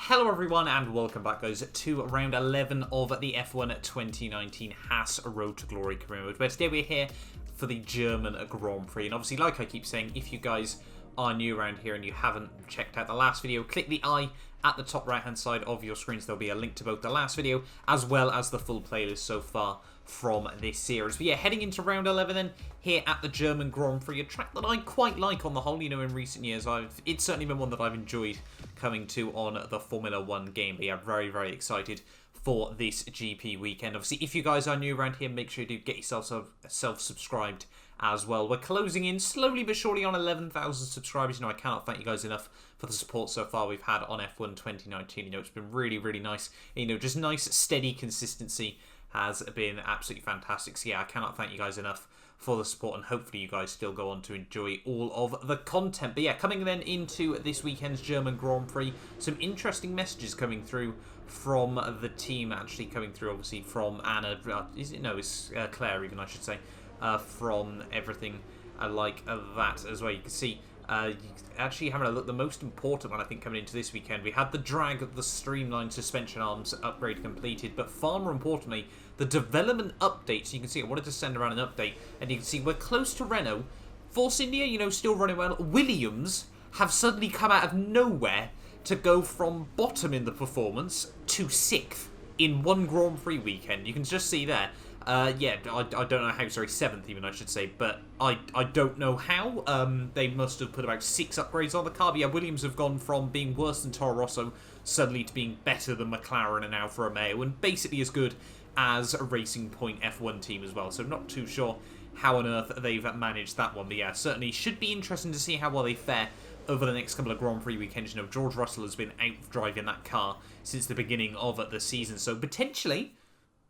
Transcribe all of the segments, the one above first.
Hello everyone and welcome back guys to round 11 of the F1 2019 Haas Road to Glory career mode, where today we're here for the German Grand Prix. And obviously, like I keep saying, if you guys are new around here and you haven't checked out the last video, click the I at the top right hand side of your screens. There'll be a link to both the last video as well as the full playlist so far from this series. But yeah, heading into round 11 then, here at the German Grand Prix, a track that I quite like on the whole. You know, in recent years, it's certainly been one that I've enjoyed coming to on the Formula 1 game. But yeah, very, very excited for this GP weekend. Obviously, if you guys are new around here, make sure you do get yourself self-subscribed as well. We're closing in slowly but surely on 11,000 subscribers. You know, I cannot thank you guys enough for the support so far we've had on F1 2019. You know, it's been really, really nice. You know, just nice, steady consistency has been absolutely fantastic. So yeah, I cannot thank you guys enough for the support, and hopefully you guys still go on to enjoy all of the content. But yeah, coming then into this weekend's German Grand Prix, some interesting messages coming through from the team, actually coming through obviously from Anna, it's Claire even, I should say, from everything like that as well. You can see actually having a look, the most important one I think coming into this weekend, we had the drag of the streamlined suspension arms upgrade completed, but far more importantly, the development updates. You can see I wanted to send around an update, and you can see we're close to Renault. Force India, you know, still running well. Williams have suddenly come out of nowhere to go from bottom in the performance to 6th in one Grand Prix weekend. You can just see there. Yeah, I don't know how, sorry, 7th even I should say, but I don't know how. They must have put about 6 upgrades on the car. But yeah, Williams have gone from being worse than Toro Rosso suddenly to being better than McLaren and Alfa Romeo, and basically as good as a Racing Point F1 team as well. So not too sure how on earth they've managed that one. But yeah, certainly should be interesting to see how well they fare over the next couple of Grand Prix weekends. You know, George Russell has been out driving that car since the beginning of the season. So potentially,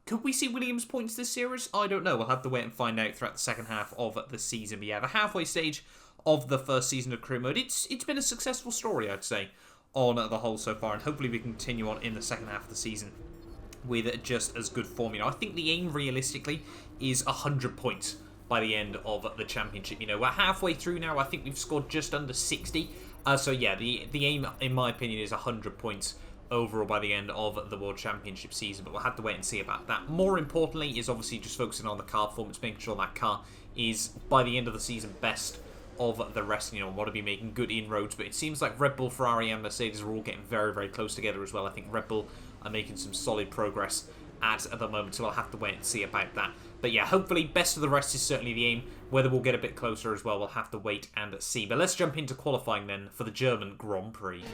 could we see Williams points this series? I don't know. We'll have to wait and find out throughout the second half of the season. But yeah, the halfway stage of the first season of career mode, it's been a successful story, I'd say, on the whole so far. And hopefully we continue on in the second half of the season with just as good form. You know, I think the aim realistically is 100 points by the end of the championship. You know, we're halfway through now. I think we've scored just under 60. So yeah, the aim, in my opinion, is 100 points overall by the end of the World Championship season, but we'll have to wait and see about that. More importantly is obviously just focusing on the car performance, making sure that car is, by the end of the season, best of the rest. You know, want to be making good inroads, but it seems like Red Bull, Ferrari and Mercedes are all getting very, very close together as well. I think Red Bull are making some solid progress at the moment, so I'll have to wait and see about that. But yeah, hopefully best of the rest is certainly the aim. Whether we'll get a bit closer as well, we'll have to wait and see. But let's jump into qualifying then for the German Grand Prix.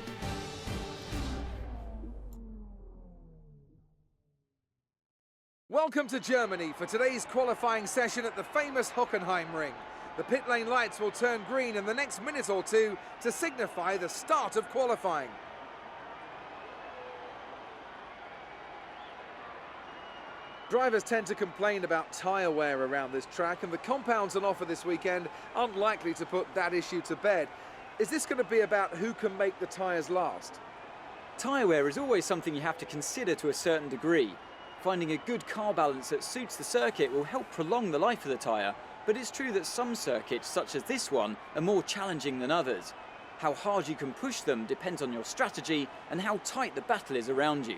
Welcome to Germany for today's qualifying session at the famous Hockenheim Ring. The pit lane lights will turn green in the next minute or two to signify the start of qualifying. Drivers tend to complain about tyre wear around this track, and the compounds on offer this weekend aren't likely to put that issue to bed. Is this going to be about who can make the tyres last? Tyre wear is always something you have to consider to a certain degree. Finding a good car balance that suits the circuit will help prolong the life of the tyre, but it's true that some circuits, such as this one, are more challenging than others. How hard you can push them depends on your strategy and how tight the battle is around you.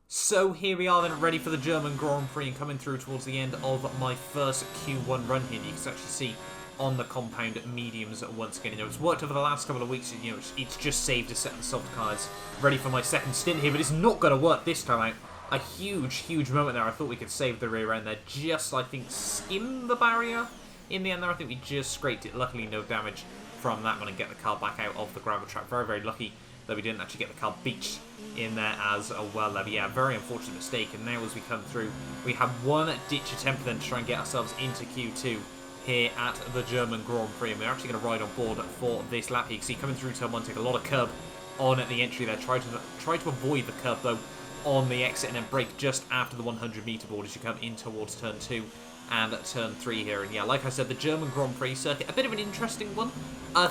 So here we are then, ready for the German Grand Prix, and coming through towards the end of my first Q1 run here. You can actually see on the compound mediums once again. You know, it's worked over the last couple of weeks. You know, it's just saved a set of soft cards ready for my second stint here, but it's not going to work this time out. A huge moment there. I thought we could save the rear end there. Just, I think, skim the barrier in the end there. I think we just scraped it. Luckily, no damage from that one, and get the car back out of the gravel track. Very, very lucky that we didn't actually get the car beached in there as well. But yeah, very unfortunate mistake. And now as we come through, we have one ditch attempt then to try and get ourselves into Q2 here at the German Grand Prix, and we're actually going to ride on board for this lap. You can see coming through turn 1, take a lot of curb on at the entry there. Try to avoid the curb though on the exit, and then brake just after the 100 meter board as you come in towards turn 2 and turn 3 here. And yeah, like I said, the German Grand Prix circuit, a bit of an interesting one.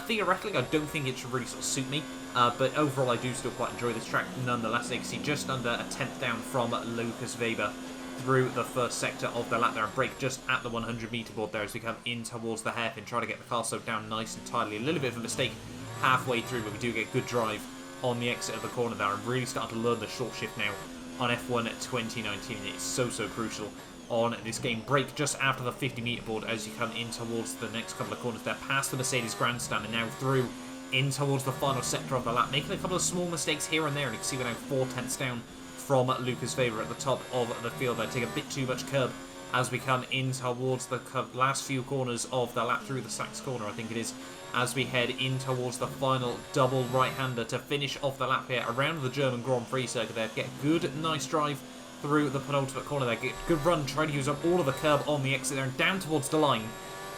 Theoretically, I don't think it should really sort of suit me, but overall I do still quite enjoy this track nonetheless. You can see just under a 10th down from Lucas Weber through the first sector of the lap there and brake just at the 100 metre board there as we come in towards the hairpin, try to get the car slowed down nice and tightly. A little bit of a mistake halfway through, but we do get good drive on the exit of the corner there. I'm really starting to learn the short shift now on F1 2019. It's so crucial on this game. Brake just after the 50 metre board as you come in towards the next couple of corners there, past the Mercedes grandstand and now through in towards the final sector of the lap, making a couple of small mistakes here and there, and you can see we're now 4 tenths down from Lucas' favour at the top of the field there. Take a bit too much curb as we come in towards the last few corners of the lap through the Sachs corner, I think it is, as we head in towards the final double right-hander to finish off the lap here around the German Grand Prix circuit there. Get good, nice drive through the penultimate corner there. Get good run, try to use up all of the curb on the exit there and down towards the line.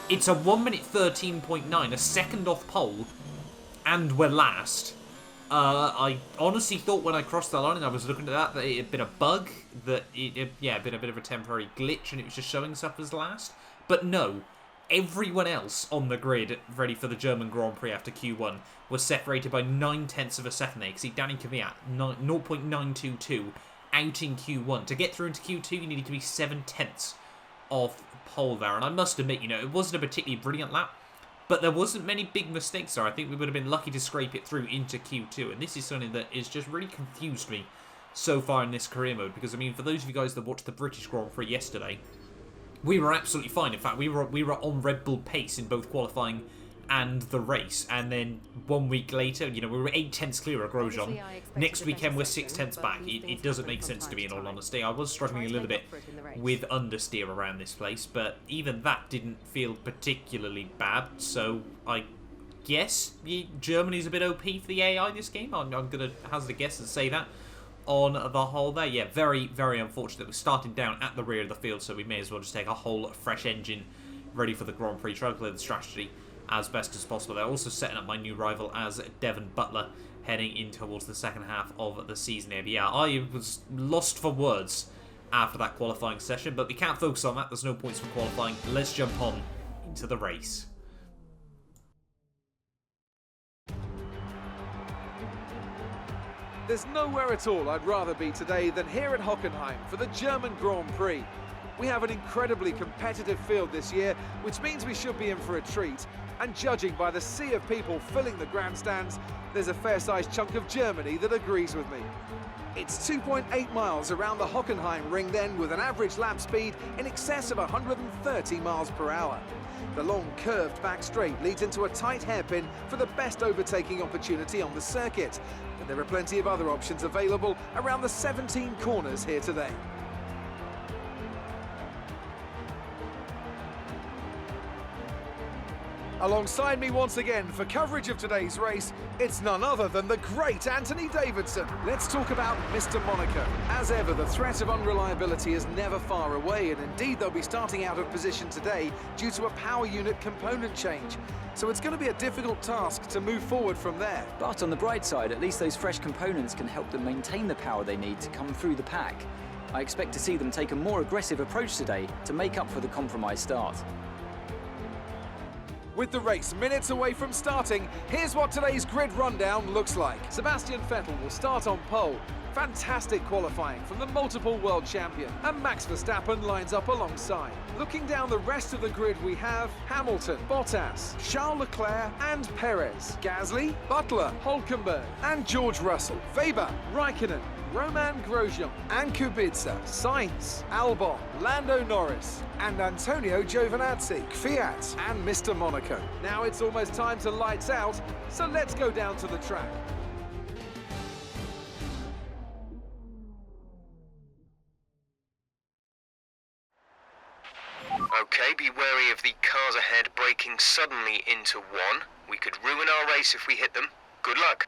It's a 1 minute 13.9, a second off pole, and we're last. I honestly thought when I crossed the line and I was looking at that it had been a bug, that it had been a bit of a temporary glitch and it was just showing us up as last. But no, everyone else on the grid ready for the German Grand Prix after Q1 was separated by 9 tenths of a second there. You can see Danny Kvyat, 0.922 out in Q1. To get through into Q2, you needed to be 7 tenths of pole there. And I must admit, it wasn't a particularly brilliant lap, but there wasn't many big mistakes there. I think we would have been lucky to scrape it through into Q2. And this is something that has just really confused me so far in this career mode. Because, for those of you guys that watched the British Grand Prix yesterday, we were absolutely fine. In fact, we were on Red Bull pace in both qualifying and the race. And then 1 week later, we were 8 tenths clear of Grosjean. Next weekend, we're 6 tenths back. It doesn't make sense to me, in all honesty. I was struggling a little bit with understeer around this place, but even that didn't feel particularly bad. So I guess Germany's a bit OP for the AI this game. I'm going to hazard a guess and say that on the whole there. Yeah, very unfortunate. We're starting down at the rear of the field, so we may as well just take a whole fresh engine ready for the Grand Prix. Try to play the strategy as best as possible. They're also setting up my new rival as Devon Butler heading in towards the second half of the season here. But yeah, I was lost for words after that qualifying session, but we can't focus on that. There's no points for qualifying. Let's jump on into the race. There's nowhere at all I'd rather be today than here at Hockenheim for the German Grand Prix. We have an incredibly competitive field this year, which means we should be in for a treat. And judging by the sea of people filling the grandstands, there's a fair-sized chunk of Germany that agrees with me. It's 2.8 miles around the Hockenheim ring then, with an average lap speed in excess of 130 miles per hour. The long curved back straight leads into a tight hairpin for the best overtaking opportunity on the circuit. But there are plenty of other options available around the 17 corners here today. Alongside me once again for coverage of today's race, it's none other than the great Anthony Davidson. Let's talk about Mr. Monaco. As ever, the threat of unreliability is never far away, and indeed they'll be starting out of position today due to a power unit component change. So it's going to be a difficult task to move forward from there. But on the bright side, at least those fresh components can help them maintain the power they need to come through the pack. I expect to see them take a more aggressive approach today to make up for the compromised start. With the race minutes away from starting, here's what today's grid rundown looks like. Sebastian Vettel will start on pole. Fantastic qualifying from the multiple world champion. And Max Verstappen lines up alongside. Looking down the rest of the grid, we have Hamilton, Bottas, Charles Leclerc and Perez, Gasly, Butler, Hülkenberg and George Russell, Weber, Raikkonen, Roman Grosjean and Kubica, Sainz, Albon, Lando Norris and Antonio Giovinazzi, Kvyat and Mr. Monaco. Now it's almost time to lights out, so let's go down to the track. Okay, be wary of the cars ahead braking suddenly into one. We could ruin our race if we hit them. Good luck.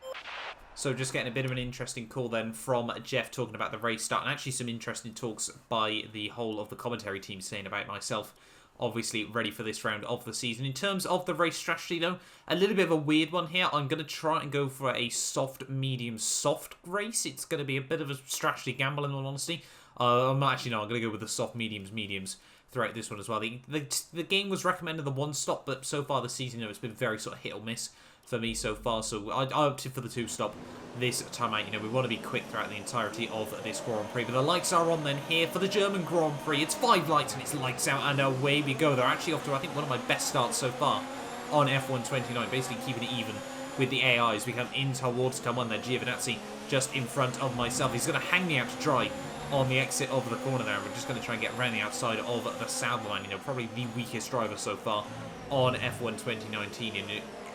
So just getting a bit of an interesting call then from Jeff talking about the race start, and actually some interesting talks by the whole of the commentary team saying about myself, obviously ready for this round of the season. In terms of the race strategy though, a little bit of a weird one here. I'm going to try and go for a soft, medium, soft race. It's going to be a bit of a strategy gamble in all honesty. I'm going to go with the soft, mediums throughout this one as well. The game was recommended the one stop, but so far this season, it's been very sort of hit or miss for me so far. So I opted for the 2-stop this time out. You know, we want to be quick throughout the entirety of this Grand Prix. But the lights are on then here for the German Grand Prix. It's 5 lights and it's lights out, and away we go. They're actually off to, I think, one of my best starts so far on F1 29, basically keeping it even with the AIs. We come in towards turn 1 there. Giovinazzi just in front of myself. He's going to hang me out to dry on the exit of the corner there. We're just going to try and get around the outside of the south line. You know, probably the weakest driver so far on F1 2019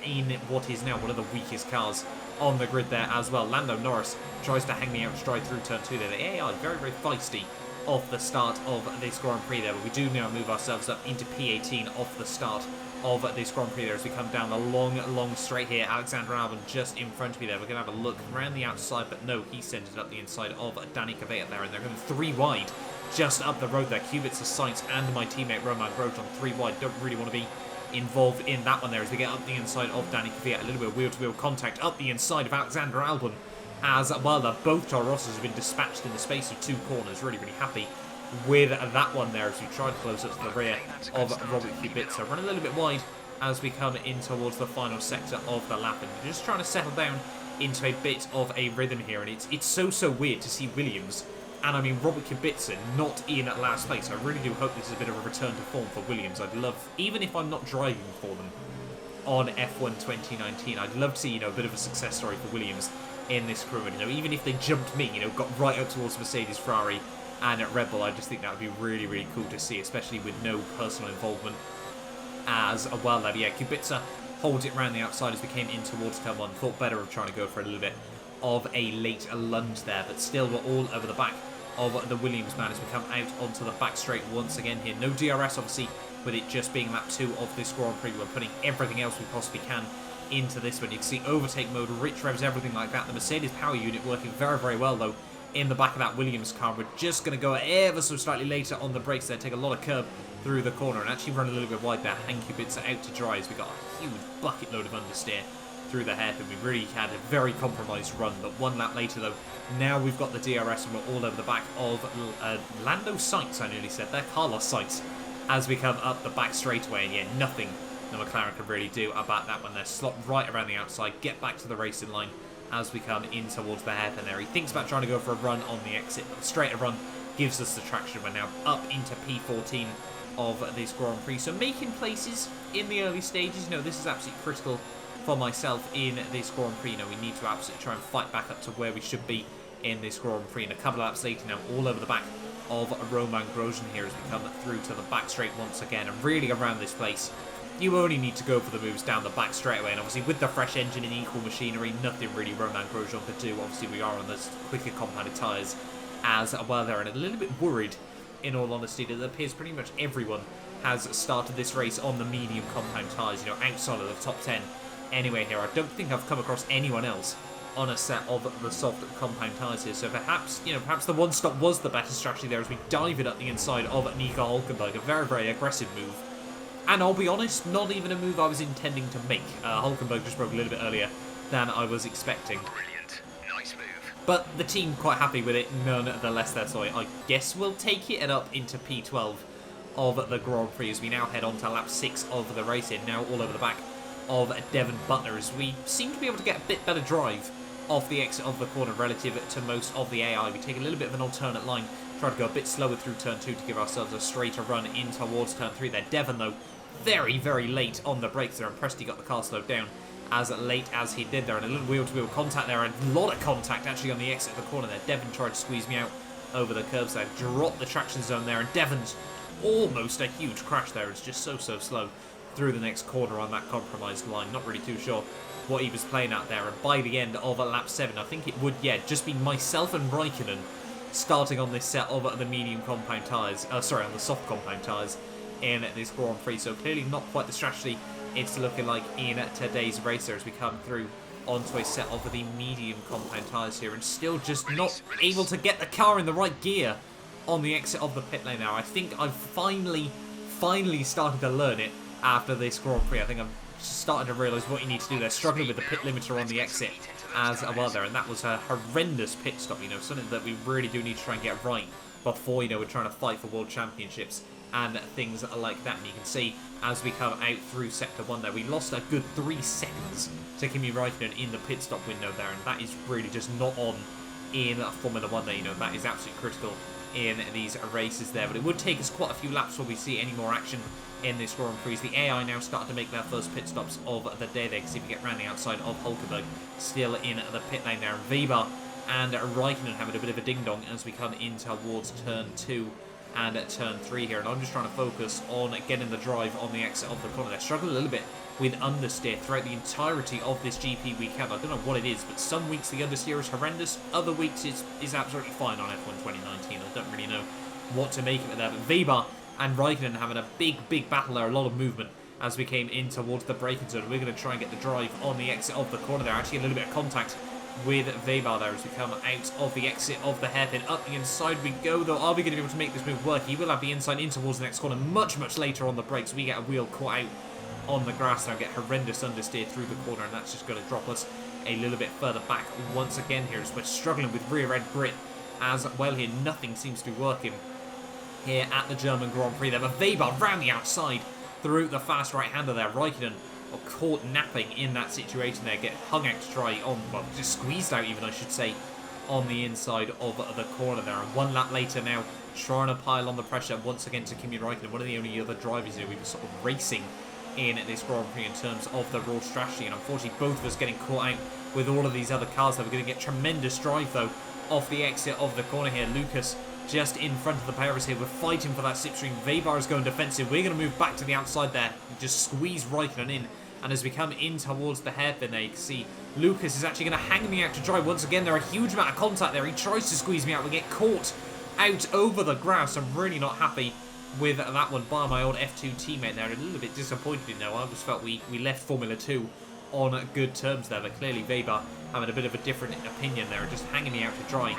in what is now one of the weakest cars on the grid there as well. Lando Norris tries to hang me out to dry through turn 2 there. The AI very, very feisty off the start of this Grand Prix there, but we do now move ourselves up into P18 off the start of this Grand Prix there as we come down the long straight here. Alexander Albon just in front of me there. We're going to have a look around the outside, but no, he sends it up the inside of Danny Kvyat there, and they're going 3 wide just up the road there. Kubica, Sainz and my teammate Romain Grosjean 3 wide. Don't really want to be involved in that one there as we get up the inside of Danny Kvyat. A little bit of wheel-to-wheel contact up the inside of Alexander Albon as well. Both Toro Rossos have been dispatched in the space of 2 corners. Really happy with that one there as we try to close up to the rear of Robert Kubica. Run a little bit wide as we come in towards the final sector of the lap, and just trying to settle down into a bit of a rhythm here. And it's so weird to see Williams, and I mean Robert Kubica, not in at last place. I really do hope this is a bit of a return to form for Williams. I'd love, even if I'm not driving for them on F1 2019, I'd love to see, you know, a bit of a success story for Williams in this crew. And, you know, even if they jumped me, you know, got right up towards Mercedes, Ferrari and at Red Bull, I just think that would be really cool to see, especially with no personal involvement as well. Yeah, Kubica holds it round the outside as we came in towards turn 1. Thought better of trying to go for a little bit of a late lunge there, but still we're all over the back of the Williams man as we come out onto the back straight once again here. No DRS, obviously, with it just being lap 2 of this Grand Prix. We're putting everything else we possibly can into this one. You can see overtake mode, rich revs, everything like that. The Mercedes power unit working very well, though, in the back of that Williams car. We're just going to go ever so slightly later on the brakes there, take a lot of curb through the corner and actually run a little bit wide there. Hang Kubica out to dry as we got a huge bucket load of understeer through the hairpin. We really had a very compromised run, but 1 lap later though, now we've got the DRS and we're all over the back of Lando Sainz, I nearly said there, Carlos Sainz, as we come up the back straightaway. And yeah, nothing the Mclaren can really do about that one there. Slot right around the outside, get back to the racing line as we come in towards the hairpin there. He thinks about trying to go for a run on the exit, but the straighter run gives us the traction. We're now up into P14 of this Grand Prix, so making places in the early stages. You know, this is absolutely critical for myself in this Grand Prix. You know, we need to absolutely try and fight back up to where we should be in this Grand Prix. And a couple of laps later now, all over the back of Romain Grosjean here as we come through to the back straight once again. And really around this place, you only need to go for the moves down the back straight away. And obviously with the fresh engine and equal machinery, nothing really Romain Grosjean could do. Obviously we are on those quicker compounded tyres as well there, and a little bit worried, in all honesty, that it appears pretty much everyone has started this race on the medium compound tyres, you know, outside of the top 10 anyway here. I don't think I've come across anyone else on a set of the soft compound tyres here, so perhaps, you know, perhaps the 1-stop was the better strategy there as we dive it up the inside of Nico Hülkenberg. A very aggressive move, and I'll be honest, not even a move I was intending to make. Hülkenberg just broke a little bit earlier than I was expecting. Brilliant. Nice move. But the team quite happy with it nonetheless there, so I guess we'll take it up into P12 of the Grand Prix as we now head on to lap 6 of the race here. Now all over the back of Devon Butler as we seem to be able to get a bit better drive off the exit of the corner relative to most of the AI. We take a little bit of an alternate line, try to go a bit slower through turn 2 to give ourselves a straighter run in towards turn 3 there. Devon, though, very late on the brakes there, and Presti got the car slowed down as late as he did there, and a little wheel-to-wheel contact there, and a lot of contact actually on the exit of the corner there. Devon tried to squeeze me out over the curbs there, dropped the traction zone there, and Devon's almost a huge crash there. It's just so slow through the next corner on that compromised line. Not really too sure what he was playing out there, and by the end of lap 7, I think it would, yeah, just be myself and Raikkonen starting on this set of the medium compound tyres, on the soft compound tyres in this Grand Prix. So clearly not quite the strategy it's looking like in today's racer as we come through onto a set of the medium compound tyres here, and still just not able to get the car in the right gear on the exit of the pit lane now. I think I've finally started to learn it after this Grand Prix. I think I'm starting to realise what you need to do there. Struggling with the pit limiter on the exit as well there, and that was a horrendous pit stop, you know, something that we really do need to try and get right before, you know, we're trying to fight for world championships and things like that. And you can see as we come out through Sector 1 there, we lost a good 3 seconds to Kimi Räikkönen in the pit stop window there, and that is really just not on in Formula 1 there. You know, that is absolutely critical in these races there, but it would take us quite a few laps before we see any more action in this Grand Prix. The AI now starting to make their first pit stops of the day there. You can see we get round the outside of Hulkenberg, still in the pit lane there. Weber and Räikkönen having a bit of a ding-dong as we come in towards turn 2 and turn 3 here. And I'm just trying to focus on getting the drive on the exit of the corner. They're struggling a little bit with understeer throughout the entirety of this GP weekend. I don't know what it is, but some weeks the understeer is horrendous. Other weeks is absolutely fine on F1 2019. I don't really know what to make of it there. But Weber and Räikkönen having a big battle there. A lot of movement as we came in towards the braking zone. We're going to try and get the drive on the exit of the corner there. Actually a little bit of contact with Weber there as we come out of the exit of the hairpin. Up the inside we go, though. Are we going to be able to make this move work? He will have the inside in towards the next corner much later on the brakes. We get a wheel caught out on the grass now, get horrendous understeer through the corner, and that's just going to drop us a little bit further back once again here as we're struggling with rear end grip as well here. Nothing seems to be working here at the German Grand Prix there, but Weber round the outside through the fast right-hander there. Räikkönen caught napping in that situation there, get hung out to dry on, well, just squeezed out even, I should say, on the inside of the corner there. And 1 lap later now, trying to pile on the pressure once again to Kimi Räikkönen, one of the only other drivers here we were sort of racing in this Grand Prix in terms of the raw strategy. And unfortunately both of us getting caught out with all of these other cars. That we're going to get tremendous drive though off the exit of the corner here. Lucas just in front of the pair of us here. We're fighting for that slipstream. Weber is going defensive. We're going to move back to the outside there, just squeeze Räikkönen in. And as we come in towards the hairpin there, you can see Lucas is actually going to hang me out to dry once again. There are a huge amount of contact there. He tries to squeeze me out. We get caught out over the grass. I'm really not happy with that one by my old F2 teammate there. A little bit disappointed now. I just felt we left Formula 2 on good terms there, but clearly Weber having a bit of a different opinion there, just hanging me out to dry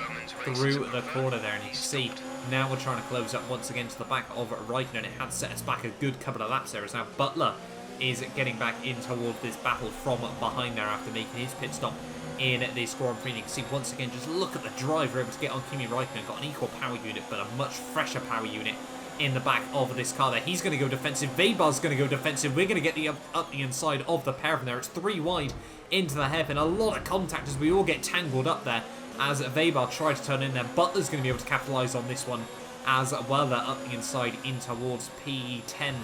through the corner there. And you can see now we're trying to close up once again to the back of Räikkönen. It had set us back a good couple of laps there, as now Butler is getting back in towards this battle from behind there after making his pit stop in this Grand Prix. You can see once again, just look at the drive we're able to get on Kimi Räikkönen. Got an equal power unit, but a much fresher power unit in the back of this car there. He's going to go defensive. Weber's going to go defensive. We're going to get the up the inside of the pair from there. It's 3 wide into the hairpin. A lot of contact as we all get tangled up there as Weber tries to turn in there. Butler's going to be able to capitalise on this one as well there, up the inside in towards P10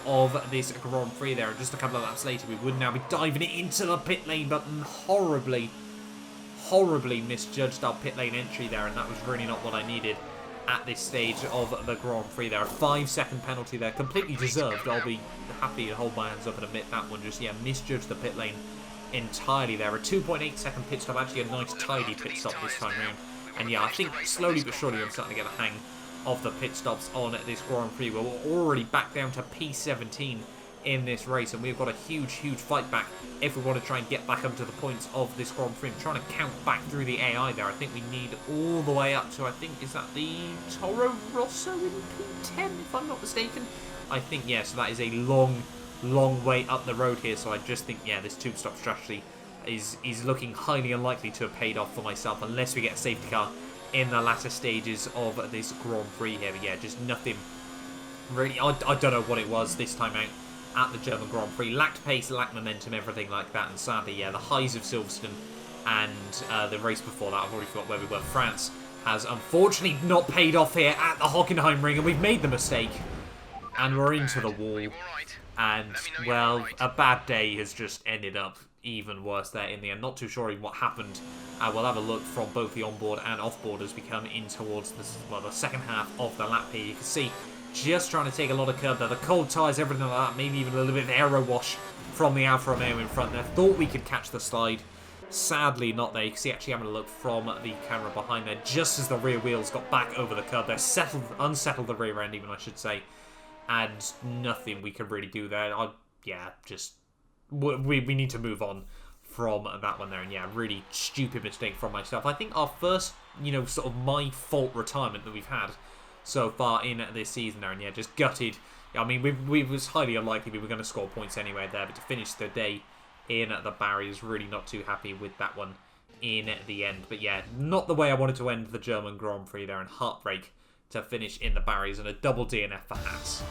of this Grand Prix there. And just a couple of laps later, we would now be diving it into the pit lane, but horribly misjudged our pit lane entry there, and that was really not what I needed at this stage of the Grand Prix there. A 5-second penalty there, completely deserved. I'll be happy to hold my hands up and admit that one. Just, yeah, misjudged the pit lane entirely there. A 2.8-second pit stop, actually a nice tidy pit stop this time round. And yeah, I think slowly but surely I'm starting to get the hang of the pit stops on this Grand Prix. We're already back down to P17 in this race, and we've got a huge fight back if we want to try and get back up to the points of this Grand Prix. I'm trying to count back through the AI there. I think we need all the way up to, I think, is that the Toro Rosso in P10, if I'm not mistaken? I think, yeah, so that is a long way up the road here. So I just think, yeah, this two-stop strategy is looking highly unlikely to have paid off for myself unless we get a safety car in the latter stages of this Grand Prix here. But yeah, just nothing really. I don't know what it was this time out at the German Grand Prix. Lacked pace, lacked momentum, everything like that. And sadly, yeah, the highs of Silverstone and the race before that, I've already forgot where we were, France, has unfortunately not paid off here at the Hockenheim ring, and we've made the mistake. And we're into the wall. And, well, a bad day has just ended up even worse there in the end. Not too sure even what happened. We'll have a look from both the onboard and offboard as we come in towards this, well, the second half of the lap here. You can see just trying to take a lot of curb there. The cold tyres, everything like that. Maybe even a little bit of aero wash from the Alfa Romeo in front there. Thought we could catch the slide. Sadly not there. You can see actually having a look from the camera behind there. Just as the rear wheels got back over the curb there. Unsettled the rear end even, I should say. And nothing we could really do there. Yeah, just we need to move on from that one there. And yeah, really stupid mistake from myself. I think our first, sort of my fault retirement that we've had so far in this season there. And yeah, just gutted. I mean, we was highly unlikely we were going to score points anyway there. But to finish the day in the barriers, really not too happy with that one in the end. But yeah, not the way I wanted to end the German Grand Prix there. And heartbreak to finish in the barriers and a double DNF for Haas.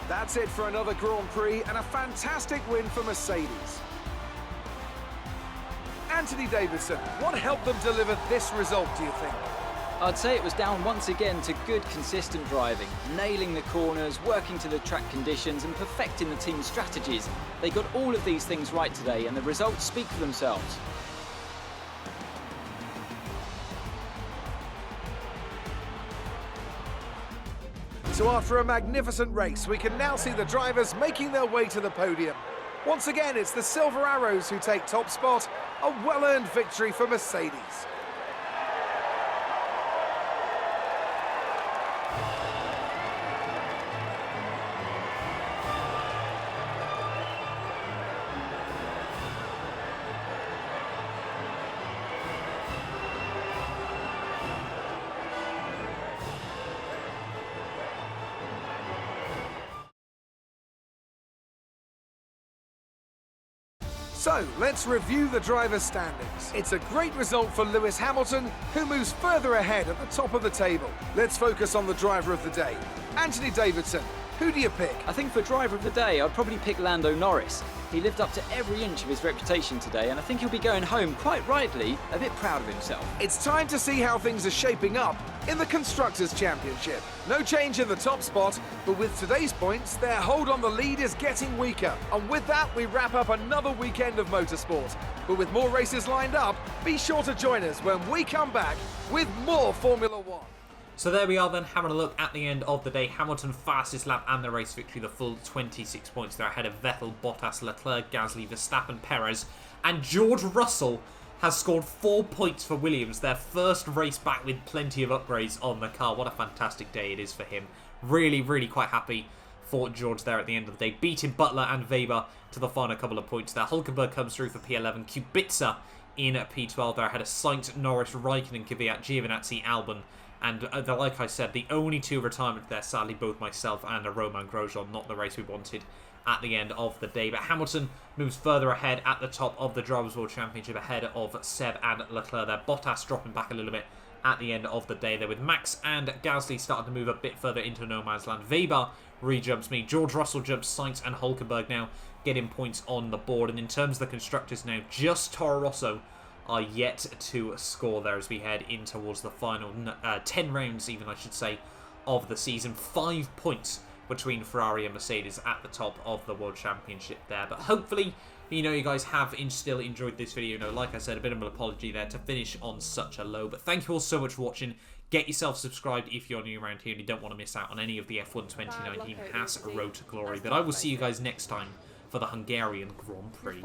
That's it for another Grand Prix and a fantastic win for Mercedes. Anthony Davidson, what helped them deliver this result, do you think? I'd say it was down once again to good, consistent driving, nailing the corners, working to the track conditions and perfecting the team's strategies. They got all of these things right today and the results speak for themselves. So after a magnificent race, we can now see the drivers making their way to the podium. Once again, it's the Silver Arrows who take top spot, a well-earned victory for Mercedes. So, let's review the drivers' standings. It's a great result for Lewis Hamilton, who moves further ahead at the top of the table. Let's focus on the driver of the day. Anthony Davidson, who do you pick? I think for driver of the day, I'd probably pick Lando Norris. He lived up to every inch of his reputation today, and I think he'll be going home, quite rightly, a bit proud of himself. It's time to see how things are shaping up in the Constructors' Championship. No change in the top spot, but with today's points, their hold on the lead is getting weaker. And with that, we wrap up another weekend of motorsport. But with more races lined up, be sure to join us when we come back with more Formula One. So there we are then, having a look at the end of the day. Hamilton fastest lap and the race victory, the full 26 points. They're ahead of Vettel, Bottas, Leclerc, Gasly, Verstappen, Perez, and George Russell has scored 4 points for Williams, their first race back with plenty of upgrades on the car. What a fantastic day it is for him. Really quite happy for George there at the end of the day, beating Butler and Weber to the final couple of points there. Hulkenberg comes through for P11, Kubica in P12. They're ahead of Sainz, Norris, Raikkonen, Kvyat, Giovinazzi, Albon. And like I said, the only two retirements there, sadly, both myself and Romain Grosjean, not the race we wanted at the end of the day. But Hamilton moves further ahead at the top of the Drivers' World Championship, ahead of Seb and Leclerc there. Bottas dropping back a little bit at the end of the day there, with Max and Gasly starting to move a bit further into no man's land. Weber re-jumps me. George Russell jumps Sainz, and Hulkenberg now getting points on the board. And in terms of the constructors now, just Toro Rosso are yet to score there as we head in towards the final 10 rounds, even I should say, of the season. 5 points between Ferrari and Mercedes at the top of the World Championship there. But hopefully, you guys have still enjoyed this video. Like I said, a bit of an apology there to finish on such a low. But thank you all so much for watching. Get yourself subscribed if you're new around here and you don't want to miss out on any of the F1 2019 Haas Road to Glory. But I will see you guys next time for the Hungarian Grand Prix.